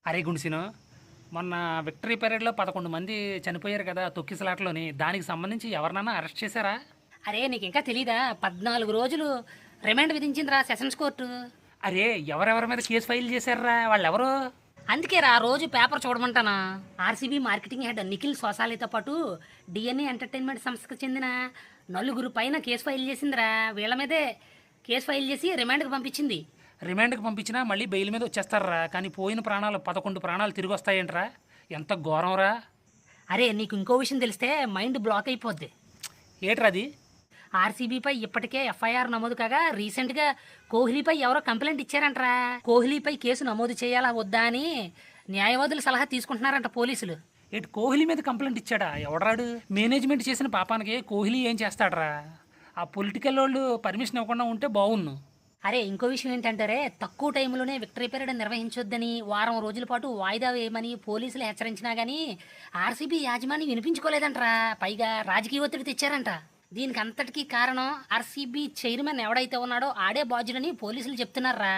అరే గుణిసిను, మొన్న విక్టరీ పెరేడ్లో 11 మంది చనిపోయారు కదా తొక్కిసలాటలోని. దానికి సంబంధించి ఎవరినన్నా అరెస్ట్ చేశారా? అరే నీకు ఇంకా తెలీదా? 14 రోజులు రిమాండ్ విధించిందిరా సెషన్స్ కోర్టు. అరే ఎవరెవరి మీద కేసు ఫైల్ చేశారా? వాళ్ళెవరు? అందుకేరా రోజు పేపర్ చూడమంటానా. ఆర్సీబీ మార్కెటింగ్ హెడ్ నిఖిల్ సోసాలితో పాటు డిఎన్ఏ ఎంటర్టైన్మెంట్ సంస్థకు చెందిన నలుగురు పైన కేసు ఫైల్ చేసిందిరా. వీళ్ళ మీదే కేసు ఫైల్ చేసి రిమాండ్కి పంపించింది. రిమాండ్కి పంపించినా మళ్ళీ బెయిల్ మీద వచ్చేస్తారా? కానీ పోయిన ప్రాణాలు 11 ప్రాణాలు తిరిగి వస్తాయంట్రా. ఎంత ఘోరంరా! అరే నీకు ఇంకో విషయం తెలిస్తే మైండ్ బ్లాక్ అయిపోద్ది. ఏట్రా అది? ఆర్సీబీపై ఇప్పటికే ఎఫ్ఐఆర్ నమోదు కాగా రీసెంట్గా కోహ్లీపై ఎవరో కంప్లైంట్ ఇచ్చారంట్రా. కోహ్లీపై కేసు నమోదు చేయాలా వద్దా అని న్యాయవాదుల సలహా తీసుకుంటున్నారంట పోలీసులు. ఏటి కోహ్లీ మీద కంప్లైంట్ ఇచ్చాడా? ఎవడరాడు? మేనేజ్మెంట్ చేసిన పాపానికి కోహ్లీ ఏం చేస్తాడరా? ఆ పొలిటికల్ వాళ్ళు పర్మిషన్ ఇవ్వకుండా ఉంటే బాగున్ను. అరే ఇంకో విషయం ఏంటంటే తక్కువ టైంలోనే విక్టరీ పీరియడ్ నిర్వహించొద్దని వారం రోజుల పాటు వాయిదా వేయమని పోలీసులు హెచ్చరించినా గానీ ఆర్సీబీ యాజమాన్యం వినిపించుకోలేదంట్రా. పైగా రాజకీయ ఒత్తిడి తెచ్చారంట. దీనికి అంతటికీ కారణం ఆర్సీబీ చైర్మన్ ఎవడైతే ఉన్నాడో ఆడే బాధ్యుడని పోలీసులు చెప్తున్నారా.